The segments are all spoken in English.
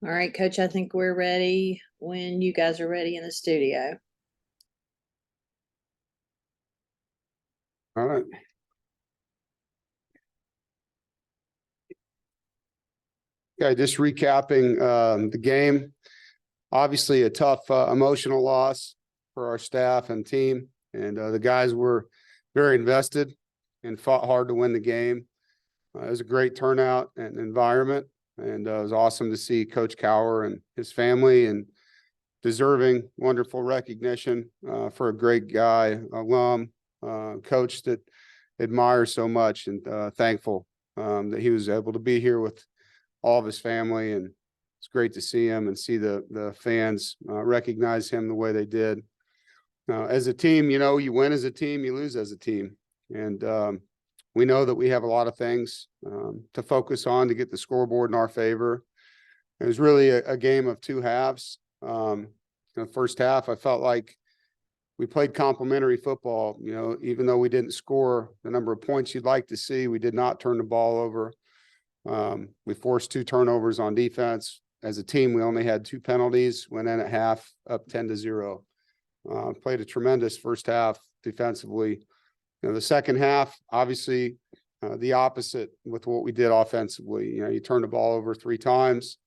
All right, Coach, I think we're ready when you guys are ready in the studio. All right. Okay, just recapping the game. Obviously, a tough emotional loss for our staff and team, and the guys were very invested and fought hard to win the game. It was a great turnout and environment, and it was awesome to see Coach Cower and his family and deserving wonderful recognition for a great guy, alum, coach that admire so much, and thankful that he was able to be here with all of his family, and it's great to see him and see the fans recognize him the way they did. As a team, you know, you win as a team, you lose as a team, and we know that we have a lot of things to focus on to get the scoreboard in our favor. It was really a game of two halves. In the first half, I felt like we played complementary football. You know, even though we didn't score the number of points you'd like to see, we did not turn the ball over. We forced 2 turnovers on defense. As a team, we only had 2 penalties, went in at half up 10-0. Played a tremendous first half defensively. You know, the second half, obviously, the opposite with what we did offensively. You know, you turned the ball over 3 times,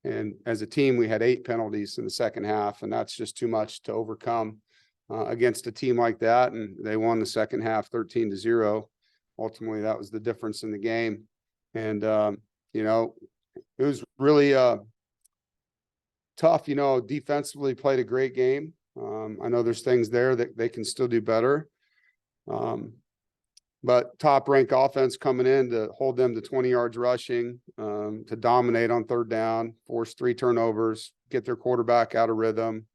and as a team, we had 8 penalties in the second half, and that's just too much to overcome against a team like that. And they won the second half 13-0. Ultimately, that was the difference in the game. And, you know, it was really tough. You know, defensively played a great game. I know there's things there that they can still do better. But top ranked offense coming in to hold them to 20 yards rushing, to dominate on third down, force 3 turnovers, get their quarterback out of rhythm,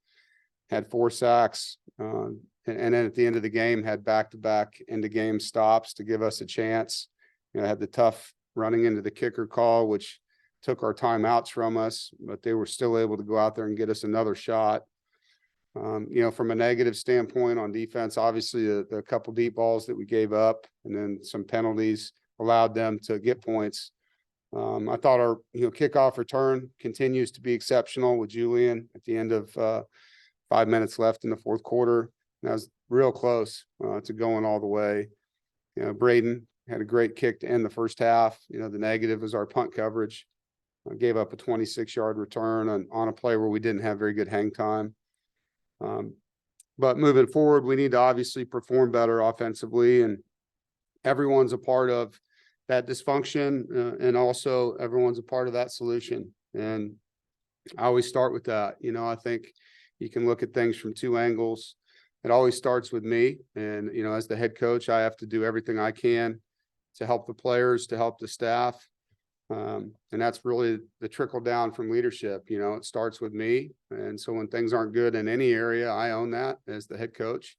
had 4 sacks. And then at the end of the game, had back-to-back end-of-game stops to give us a chance. You know, had the tough running into the kicker call, which took our timeouts from us, but they were still able to go out there and get us another shot. You know, from a negative standpoint on defense, obviously the couple deep balls that we gave up and then some penalties allowed them to get points. I thought our, you know, kickoff return continues to be exceptional with Julian at the end of 5 minutes left in the fourth quarter. And that was real close to going all the way. You know, Braden had a great kick to end the first half. You know, the negative was our punt coverage. Gave up a 26-yard return on a play where we didn't have very good hang time. But moving forward, we need to obviously perform better offensively, and everyone's a part of that dysfunction, and also everyone's a part of that solution. And I always start with that. You know, I think you can look at things from 2 angles. It always starts with me, and, you know, as the head coach, I have to do everything I can to help the players, to help the staff. And that's really the trickle down from leadership. You know, it starts with me. And so when things aren't good in any area, I own that as the head coach.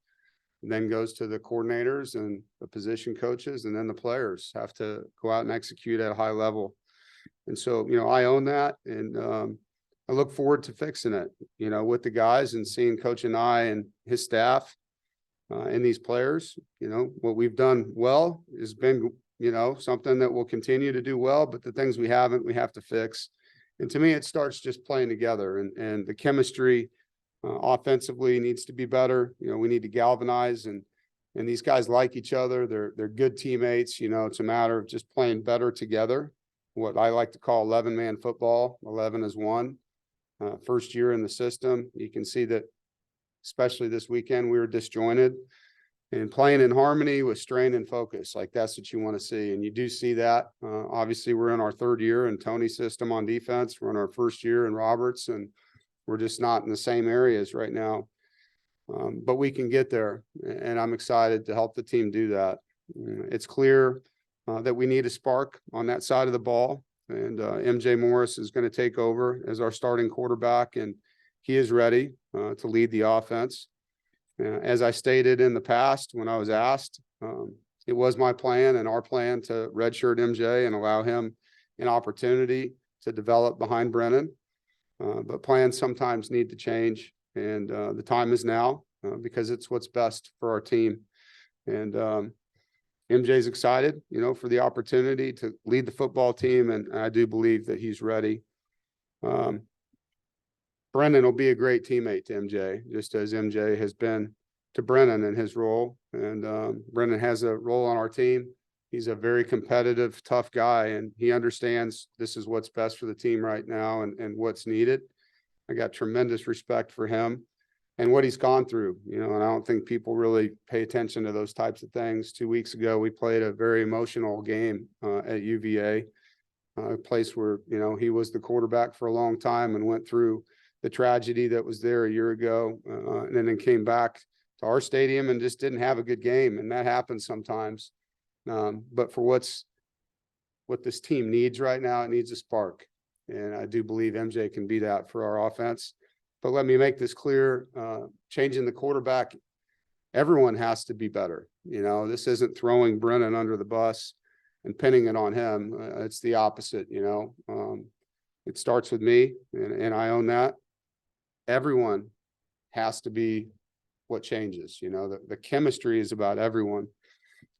And then goes to the coordinators and the position coaches, and then the players have to go out and execute at a high level. And so, you know, I own that, and I look forward to fixing it, you know, with the guys and seeing Coach Anae and his staff and these players. You know, what we've done well has been, you know, something that we'll continue to do well, but the things we haven't, we have to fix. And to me, it starts just playing together, and the chemistry offensively needs to be better. You know, we need to galvanize, and these guys like each other. They're good teammates. You know, it's a matter of just playing better together. What I like to call 11-man football. 11 is 1. First year in the system, you can see that, especially this weekend, we were disjointed. And playing in harmony with strain and focus, like that's what you want to see. And you do see that. Obviously, we're in our 3rd year in Tony's system on defense. We're in our 1st year in Roberts, and we're just not in the same areas right now. But we can get there, and I'm excited to help the team do that. It's clear that we need a spark on that side of the ball, and MJ Morris is going to take over as our starting quarterback, and he is ready to lead the offense. As I stated in the past, when I was asked, it was my plan and our plan to redshirt MJ and allow him an opportunity to develop behind Brennan. But plans sometimes need to change, and the time is now because it's what's best for our team. And MJ's excited, you know, for the opportunity to lead the football team, and I do believe that he's ready. Brennan will be a great teammate to MJ, just as MJ has been to Brennan in his role. And Brennan has a role on our team. He's a very competitive, tough guy, and he understands this is what's best for the team right now and what's needed. I got tremendous respect for him and what he's gone through, and I don't think people really pay attention to those types of things. 2 weeks ago, we played a very emotional game at UVA, a place where, he was the quarterback for a long time and went through the tragedy that was there a year ago, and then came back to our stadium and just didn't have a good game. And that happens sometimes. But for what this team needs right now, it needs a spark. And I do believe MJ can be that for our offense. But let me make this clear, changing the quarterback, everyone has to be better. This isn't throwing Brennan under the bus and pinning it on him. It's the opposite, it starts with me, and I own that. Everyone has to be what changes. The chemistry is about everyone,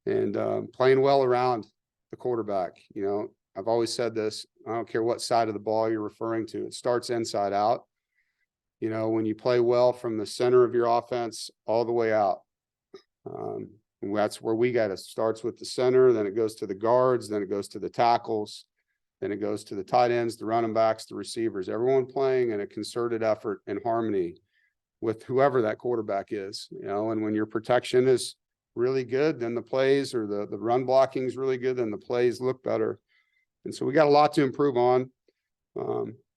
and playing well around the quarterback. I've always said this, I don't care what side of the ball you're referring to, it starts inside out. When you play well from the center of your offense all the way out, that's where we got it. Starts with the center, then it goes to the guards, then it goes to the tackles, then it goes to the tight ends, the running backs, the receivers, everyone playing in a concerted effort and harmony with whoever that quarterback is, and when your protection is really good, then the plays, or the run blocking is really good, then the plays look better. And so we got a lot to improve on.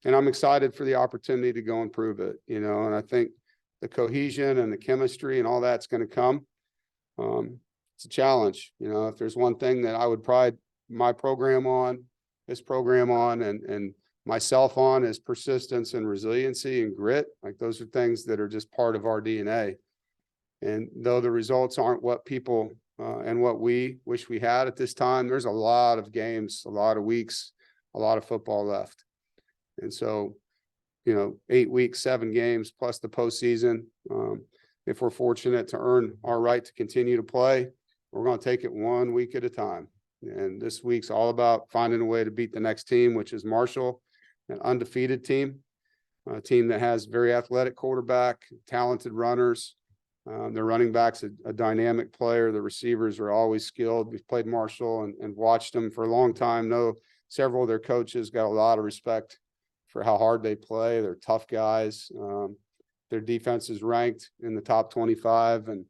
And I'm excited for the opportunity to go and prove it, and I think the cohesion and the chemistry and all that's going to come. It's a challenge. If there's one thing that I would pride my program on, this program on, and myself on, is persistence and resiliency and grit. Like, those are things that are just part of our DNA. And though the results aren't what people and what we wish we had at this time, there's a lot of games, a lot of weeks, a lot of football left. And so, 8 weeks, 7 games plus the postseason. If we're fortunate to earn our right to continue to play, we're going to take it 1 week at a time. And this week's all about finding a way to beat the next team, which is Marshall, an undefeated team, a team that has very athletic quarterback, talented runners. Their running back's a dynamic player. The receivers are always skilled. We've played Marshall and watched them for a long time. Know several of their coaches, got a lot of respect for how hard they play. They're tough guys. Their defense is ranked in the top 25. And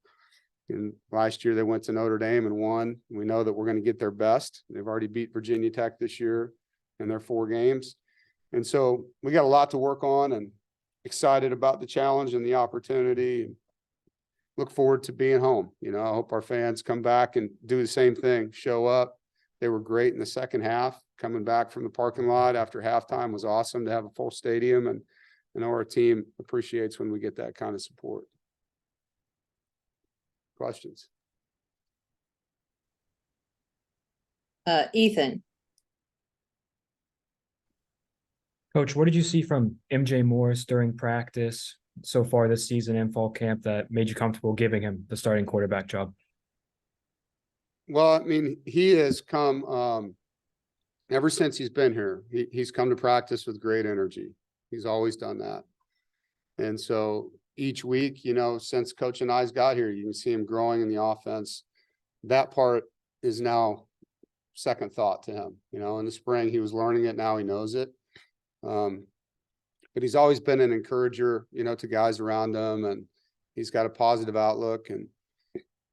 last year they went to Notre Dame and won. We know that we're going to get their best. They've already beat Virginia Tech this year in their 4 games. And so we got a lot to work on, and excited about the challenge and the opportunity. Look forward to being home. I hope our fans come back and do the same thing, show up. They were great in the second half. Coming back from the parking lot after halftime was awesome to have a full stadium, and I know our team appreciates when we get that kind of support. Questions? Ethan. Coach, what did you see from MJ Morris during practice so far this season and fall camp that made you comfortable giving him the starting quarterback job? Well, I mean, he has come ever since he's been here. He's come to practice with great energy. He's always done that. And so each week, since Coach and I's got here, you can see him growing in the offense. That part is now second thought to him. In the spring, he was learning it. Now he knows it. But he's always been an encourager, to guys around him, and he's got a positive outlook. And,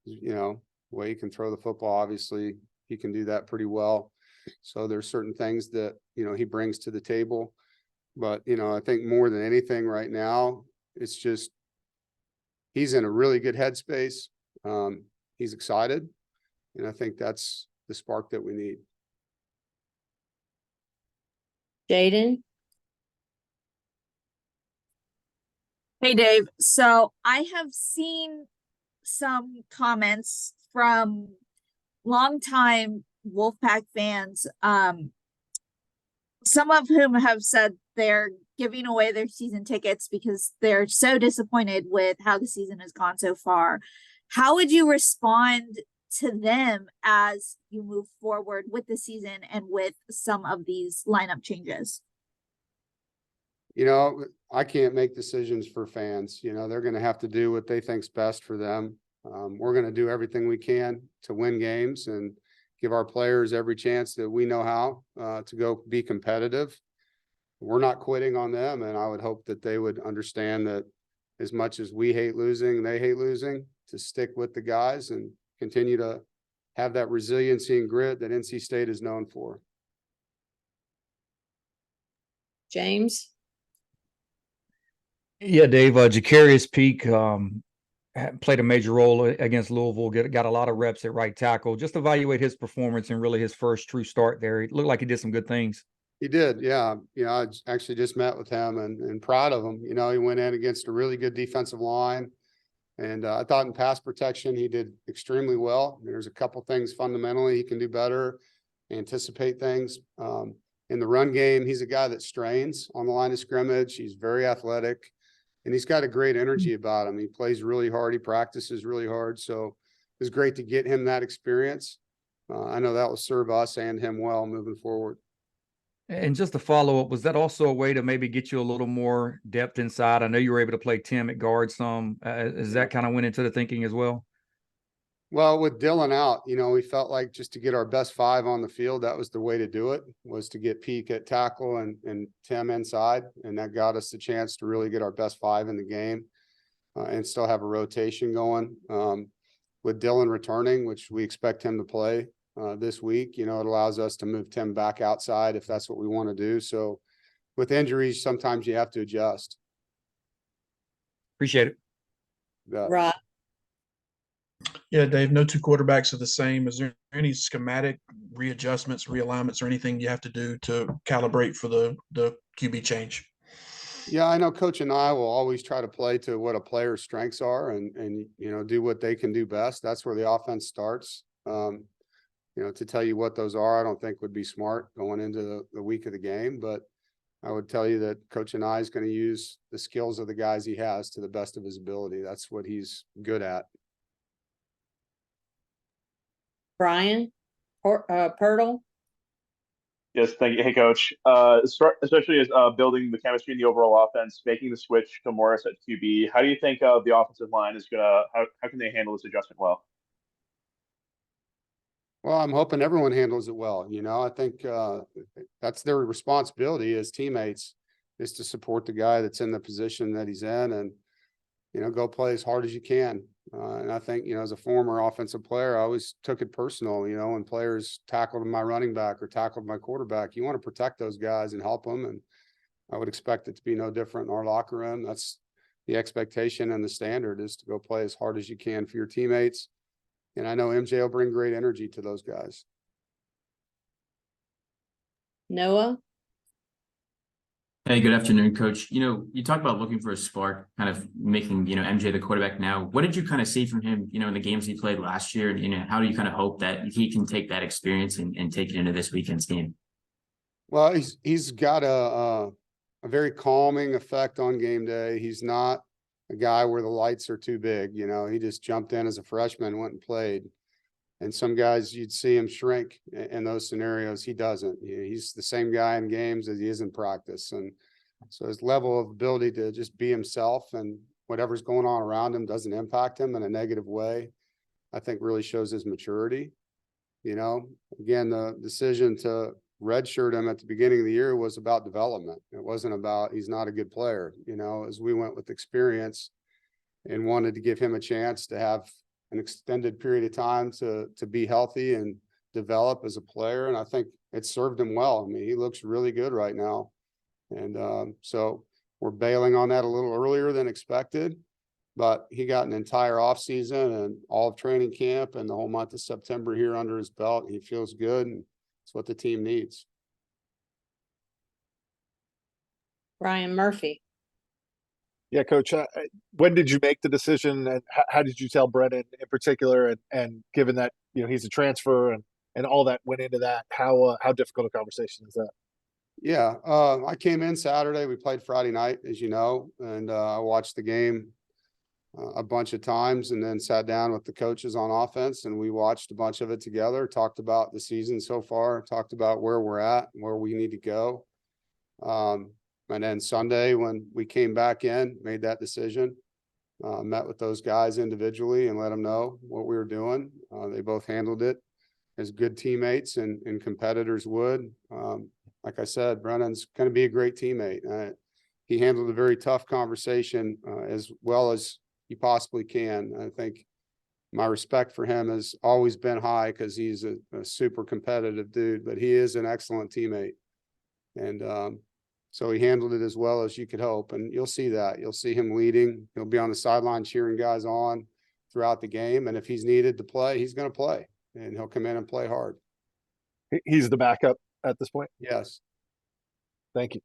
the way he can throw the football, obviously, he can do that pretty well. So there's certain things that, he brings to the table. But, I think more than anything right now, it's just he's in a really good headspace. He's excited. And I think that's the spark that we need. Jaden. Hey, Dave. So I have seen some comments from longtime Wolfpack fans, some of whom have said they're giving away their season tickets because they're so disappointed with how the season has gone so far. How would you respond to them as you move forward with the season and with some of these lineup changes? You know, I can't make decisions for fans. You know, they're going to have to do what they think's best for them. We're going to do everything we can to win games and give our players every chance that we know how to go be competitive. We're not quitting on them, and I would hope that they would understand that as much as we hate losing, they hate losing, to stick with the guys and continue to have that resiliency and grit that NC State is known for. James? Yeah, Dave, Jacarius Peak played a major role against Louisville, got a lot of reps at right tackle. Just evaluate his performance and really his first true start there. He looked like he did some good things. He did, yeah. You know, I actually just met with him and proud of him. You know, he went in against a really good defensive line. And I thought in pass protection, he did extremely well. There's a couple things fundamentally he can do better, anticipate things. In the run game, he's a guy that strains on the line of scrimmage. He's very athletic, and he's got a great energy about him. He plays really hard. He practices really hard. So it was great to get him that experience. I know that will serve us and him well moving forward. And just to follow up, was that also a way to maybe get you a little more depth inside? I know you were able to play Tim at guard some. Is that kind of went into the thinking as well? Well, with Dylan out, you know, we felt like just to get our best five on the field, that was the way to do it, was to get Peak at tackle and Tim inside. And that got us the chance to really get our best five in the game and still have a rotation going. With Dylan returning, which we expect him to play this week, you know, it allows us to move Tim back outside if that's what we want to do. So with injuries, sometimes you have to adjust. Appreciate it. Rob? Yeah, Dave, no two quarterbacks are the same. Is there any schematic readjustments, realignments, or anything you have to do to calibrate for the QB change? Yeah, I know Coach and I will always try to play to what a player's strengths are and you know, do what they can do best. That's where the offense starts. You know, to tell you what those are, I don't think would be smart going into the week of the game, but I would tell you that Coach and I is going to use the skills of the guys he has to the best of his ability. That's what he's good at. Brian? Pirtle? Yes, thank you. Hey, Coach. Especially as building the chemistry in the overall offense, making the switch to Morris at QB. How do you think the offensive line is gonna? How can they handle this adjustment well? Well, I'm hoping everyone handles it well. You know, I think that's their responsibility as teammates, is to support the guy that's in the position that he's in and, you know, go play as hard as you can. And I think, you know, as a former offensive player, I always took it personal, you know, when players tackled my running back or tackled my quarterback. You want to protect those guys and help them. And I would expect it to be no different in our locker room. That's the expectation and the standard, is to go play as hard as you can for your teammates. And I know MJ will bring great energy to those guys. Noah? Hey, good afternoon, Coach. You know, you talked about looking for a spark, kind of making, you know, MJ the quarterback now. What did you kind of see from him, you know, in the games he played last year? And, you know, how do you kind of hope that he can take that experience and take it into this weekend's game? Well, he's got a very calming effect on game day. He's not a guy where the lights are too big. You know, he just jumped in as a freshman, went and played. And some guys, you'd see him shrink in those scenarios. He doesn't. He's the same guy in games as he is in practice. And so his level of ability to just be himself and whatever's going on around him doesn't impact him in a negative way, I think really shows his maturity. You know, again, the decision to redshirt him at the beginning of the year was about development. It wasn't about he's not a good player. You know, as we went with experience and wanted to give him a chance to have an extended period of time to be healthy and develop as a player. And I think it served him well. I mean, he looks really good right now. And so we're bailing on that a little earlier than expected, but he got an entire offseason and all of training camp and the whole month of September here under his belt. He feels good, and it's what the team needs. Brian Murphy? Yeah, Coach, when did you make the decision, and how did you tell Brennan in particular? And given that, you know, he's a transfer and all that went into that, how difficult a conversation is that? Yeah, I came in Saturday. We played Friday night, as you know, and I watched the game a bunch of times and then sat down with the coaches on offense and we watched a bunch of it together, talked about the season so far, talked about where we're at, where we need to go. And then Sunday, when we came back in, made that decision, met with those guys individually and let them know what we were doing. They both handled it as good teammates and competitors would. Like I said, Brennan's going to be a great teammate. He handled a very tough conversation as well as he possibly can. I think my respect for him has always been high because he's a super competitive dude, but he is an excellent teammate. And so he handled it as well as you could hope. And you'll see that. You'll see him leading. He'll be on the sideline cheering guys on throughout the game. And if he's needed to play, he's going to play. And he'll come in and play hard. He's the backup at this point. Yes. Thank you.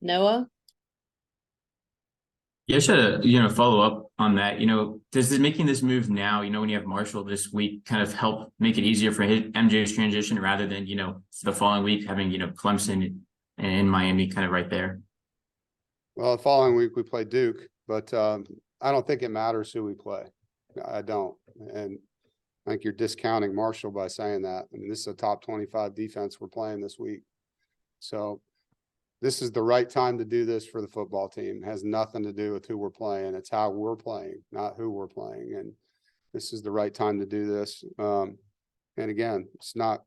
Noah? Yeah, I should, follow up on that. Does making this move now, when you have Marshall this week, kind of help make it easier for MJ's transition rather than, the following week having, Clemson and Miami kind of right there? Well, the following week we play Duke, but I don't think it matters who we play. I don't. And I think you're discounting Marshall by saying that. I mean, this is a top 25 defense we're playing this week. So this is the right time to do this for the football team. It has nothing to do with who we're playing. It's how we're playing, not who we're playing. And this is the right time to do this. And again, it's not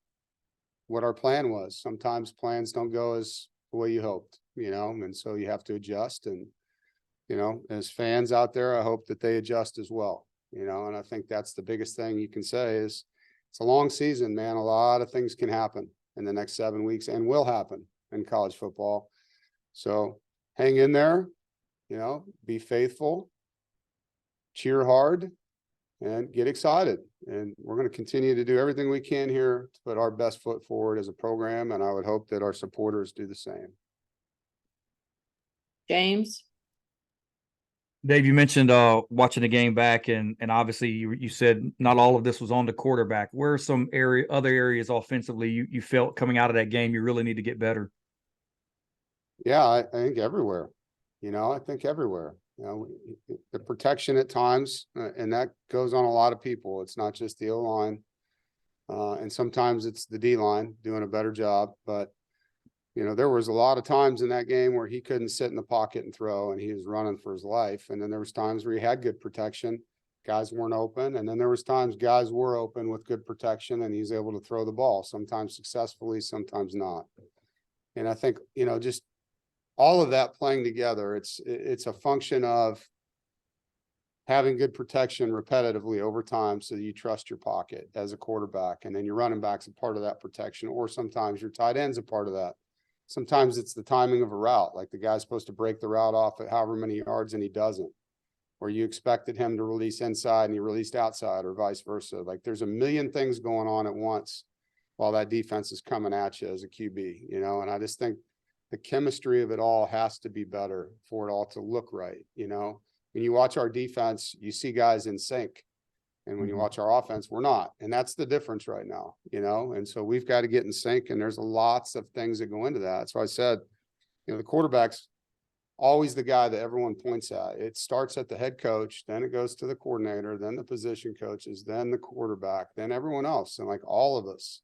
what our plan was. Sometimes plans don't go as the way you hoped, and so you have to adjust. And, as fans out there, I hope that they adjust as well, and I think that's the biggest thing you can say is it's a long season, man. A lot of things can happen in the next 7 weeks and will happen in college football. So hang in there, be faithful, cheer hard, and get excited. And we're going to continue to do everything we can here to put our best foot forward as a program. And I would hope that our supporters do the same. James? Dave, you mentioned watching the game back, and obviously you said not all of this was on the quarterback. Where are some other areas offensively you felt coming out of that game you really need to get better? Yeah, I think everywhere. I think everywhere. The protection at times, and that goes on a lot of people. It's not just the O-line, and sometimes it's the D-line doing a better job. But there was a lot of times in that game where he couldn't sit in the pocket and throw, and he was running for his life. And then there was times where he had good protection, guys weren't open, and then there was times guys were open with good protection, and he's able to throw the ball, sometimes successfully, sometimes not. And I think just all of that playing together, it's a function of having good protection repetitively over time so that you trust your pocket as a quarterback, and then your running back's a part of that protection, or sometimes your tight end's a part of that. Sometimes it's the timing of a route, like the guy's supposed to break the route off at however many yards and he doesn't, or you expected him to release inside and he released outside, or vice versa. Like there's a million things going on at once while that defense is coming at you as a QB, and I just think the chemistry of it all has to be better for it all to look right. When you watch our defense, you see guys in sync. And when you watch our offense, we're not. And that's the difference right now, and so we've got to get in sync, and there's lots of things that go into that. So I said, the quarterback's always the guy that everyone points at. It starts at the head coach, then it goes to the coordinator, then the position coaches, then the quarterback, then everyone else. And like all of us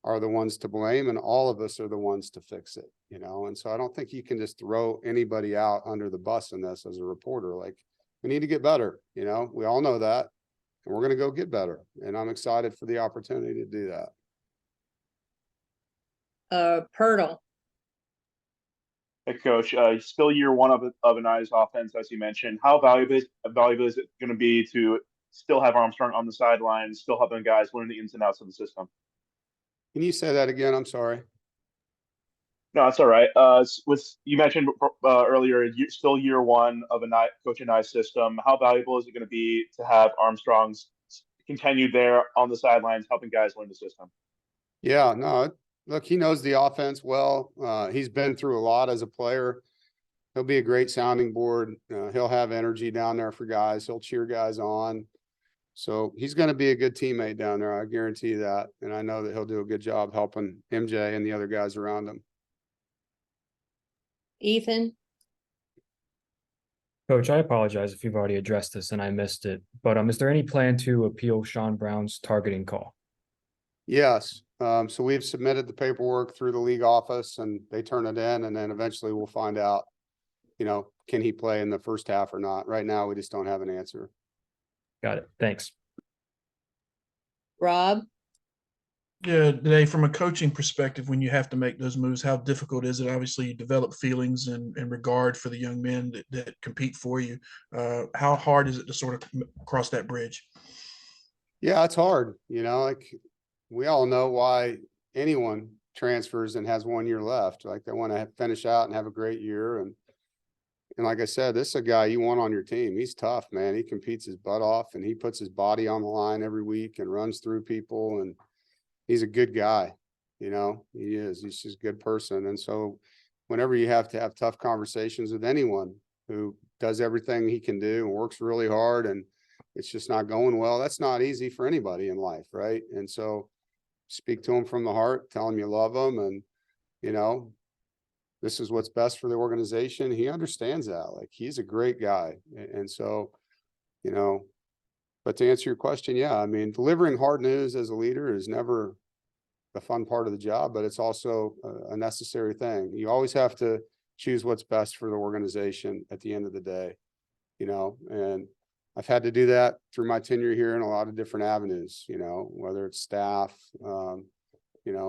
are the ones to blame, and all of us are the ones to fix it, and so I don't think you can just throw anybody out under the bus in this as a reporter. Like, we need to get better, we all know that, and we're going to go get better, and I'm excited for the opportunity to do that. Pirtle? Hey, Coach, still year one of Anae's offense, as you mentioned. How valuable is it going to be to still have Armstrong on the sidelines, still helping guys learn the ins and outs of the system? Can you say that again? I'm sorry. No, that's all right. You mentioned earlier, still year one of Coach Anae's system. How valuable is it going to be to have Armstrong's continued there on the sidelines, helping guys learn the system? Yeah, no, look, he knows the offense well. He's been through a lot as a player. He'll be a great sounding board. He'll have energy down there for guys. He'll cheer guys on. So he's going to be a good teammate down there. I guarantee you that. And I know that he'll do a good job helping MJ and the other guys around him. Ethan? Coach, I apologize if you've already addressed this and I missed it, but is there any plan to appeal Sean Brown's targeting call? Yes. So we've submitted the paperwork through the league office and they turn it in, and then eventually we'll find out, can he play in the first half or not? Right now, we just don't have an answer. Got it. Thanks. Rob? Yeah, Dave, from a coaching perspective, when you have to make those moves, how difficult is it? Obviously, you develop feelings and regard for the young men that compete for you. How hard is it to sort of cross that bridge? Yeah, it's hard. Like we all know why anyone transfers and has 1 year left. Like they want to finish out and have a great year. And like I said, this is a guy you want on your team. He's tough, man. He competes his butt off and he puts his body on the line every week and runs through people. And he's a good guy. He is. He's just a good person. And so whenever you have to have tough conversations with anyone who does everything he can do and works really hard and it's just not going well, that's not easy for anybody in life, right? And so speak to him from the heart, tell him you love him, and this is what's best for the organization. He understands that. Like he's a great guy. And so, but to answer your question, yeah, I mean, delivering hard news as a leader is never the fun part of the job, but it's also a necessary thing. You always have to choose what's best for the organization at the end of the day, and I've had to do that through my tenure here in a lot of different avenues, whether it's staff,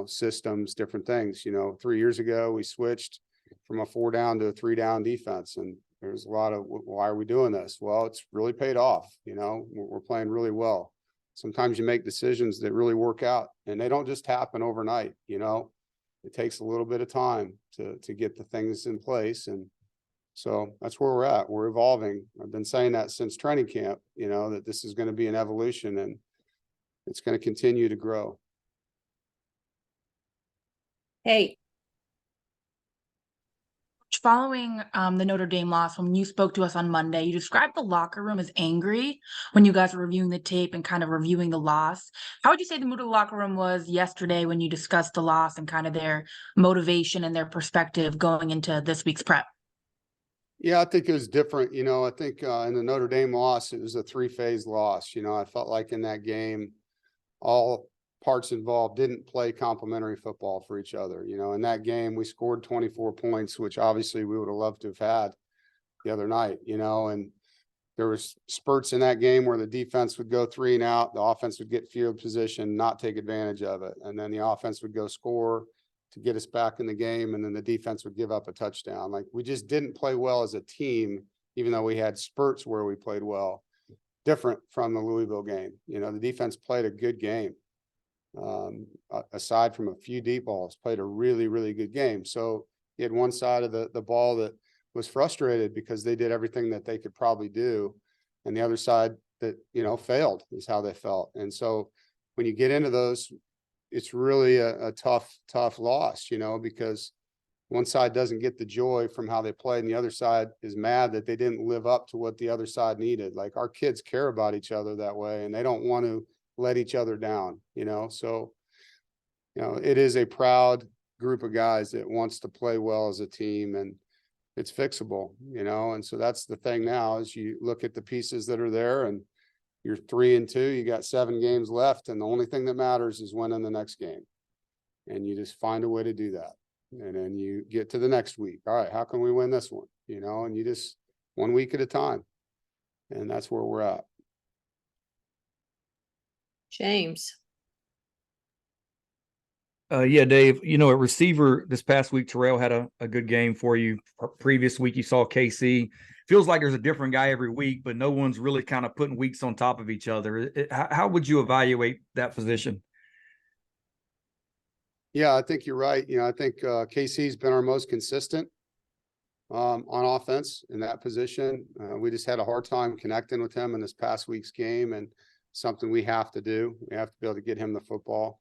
systems, different things. 3 years ago, we switched from a 4-down to a 3-down defense. And there's a lot of, why are we doing this? Well, it's really paid off. We're playing really well. Sometimes you make decisions that really work out and they don't just happen overnight. It takes a little bit of time to get the things in place. And so that's where we're at. We're evolving. I've been saying that since training camp, that this is going to be an evolution and it's going to continue to grow. Hey, Following the Notre Dame loss, when you spoke to us on Monday, you described the locker room as angry when you guys were reviewing the tape and kind of reviewing the loss. How would you say the mood of the locker room was yesterday when you discussed the loss and kind of their motivation and their perspective going into this week's prep? Yeah, I think it was different. I think in the Notre Dame loss, it was a 3-phase loss. I felt like in that game, all parts involved didn't play complementary football for each other. In that game, we scored 24 points, which obviously we would have loved to have had the other night, and there was spurts in that game where the defense would go 3 and out, the offense would get field position, not take advantage of it. And then the offense would go score to get us back in the game. And then the defense would give up a touchdown. Like we just didn't play well as a team, even though we had spurts where we played well, different from the Louisville game. The defense played a good game. Aside from a few deep balls, played a really, really good game. So you had one side of the ball that was frustrated because they did everything that they could probably do. And the other side that, failed is how they felt. And so when you get into those, it's really a tough loss, because one side doesn't get the joy from how they played and the other side is mad that they didn't live up to what the other side needed. Like our kids care about each other that way and they don't want to let each other down, so, it is a proud group of guys that wants to play well as a team and it's fixable, and so that's the thing now is you look at the pieces that are there and you're 3-2, you got 7 games left. And the only thing that matters is winning the next game. And you just find a way to do that. And then you get to the next week. All right, how can we win this one? And you just 1 week at a time. And that's where we're at. James. Yeah, Dave, at receiver this past week, Terrell had a good game for you. Previous week, you saw KC. Feels like there's a different guy every week, but no one's really kind of putting weeks on top of each other. How would you evaluate that position? Yeah, I think you're right. I think KC's been our most consistent on offense in that position. We just had a hard time connecting with him in this past week's game and something we have to do. We have to be able to get him the football.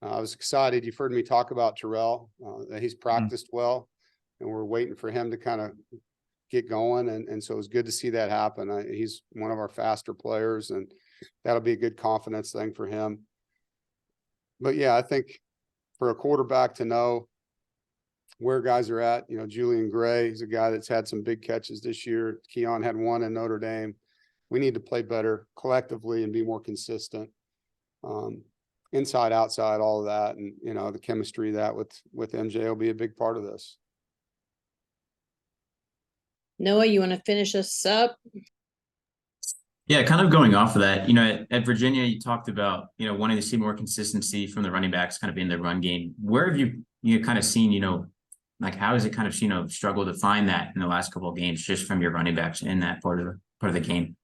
I was excited. You've heard me talk about Terrell, that he's practiced well, and we're waiting for him to kind of get going. And so it was good to see that happen. He's one of our faster players, and that'll be a good confidence thing for him. But yeah, I think for a quarterback to know where guys are at, Julian Gray, he's a guy that's had some big catches this year. Keon had one in Notre Dame. We need to play better collectively and be more consistent. inside, outside, all of that. And, you know, the chemistry of that with MJ will be a big part of this. Noah, you want to finish us up? Yeah, kind of going off of that, you know, at Virginia, you talked about, you know, wanting to see more consistency from the running backs kind of in the run game. Where have you kind of seen, you know, like how has it kind of, you know, struggled to find that in the last couple of games just from your running backs in that part of the game?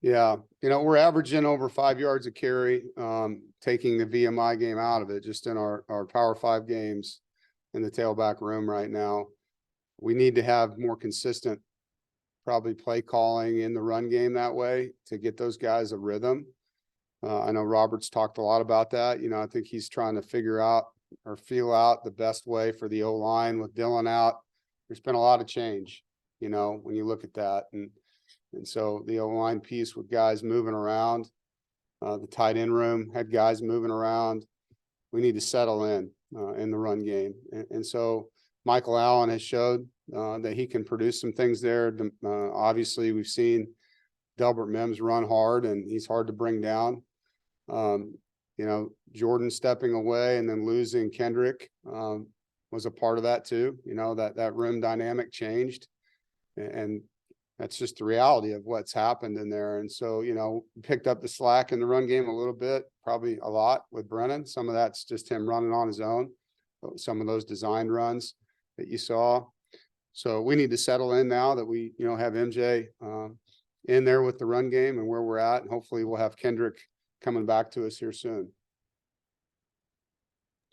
Yeah, you know, we're averaging over 5 yards a carry, taking the VMI game out of it, just in our Power 5 games in the tailback room right now. We need to have more consistent, probably play calling in the run game that way to get those guys a rhythm. I know Robert's talked a lot about that. You know, I think he's trying to figure out or feel out the best way for the O-line with Dylan out. There's been a lot of change, you know, when you look at that. And so the O-line piece with guys moving around, the tight end room had guys moving around. We need to settle in the run game. And so Michael Allen has showed that he can produce some things there. Obviously, we've seen Delbert Mims run hard, and he's hard to bring down. You know, Jordan stepping away and then losing Kendrick was a part of that too. You know, that room dynamic changed, and that's just the reality of what's happened in there. And so, you know, picked up the slack in the run game a little bit, probably a lot with Brennan. Some of that's just him running on his own, some of those designed runs that you saw. So we need to settle in now that we, you know, have MJ in there with the run game and where we're at. And hopefully we'll have Kendrick coming back to us here soon.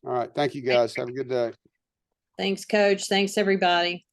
All right. Thank you guys. Have a good day. Thanks, Coach. Thanks, everybody.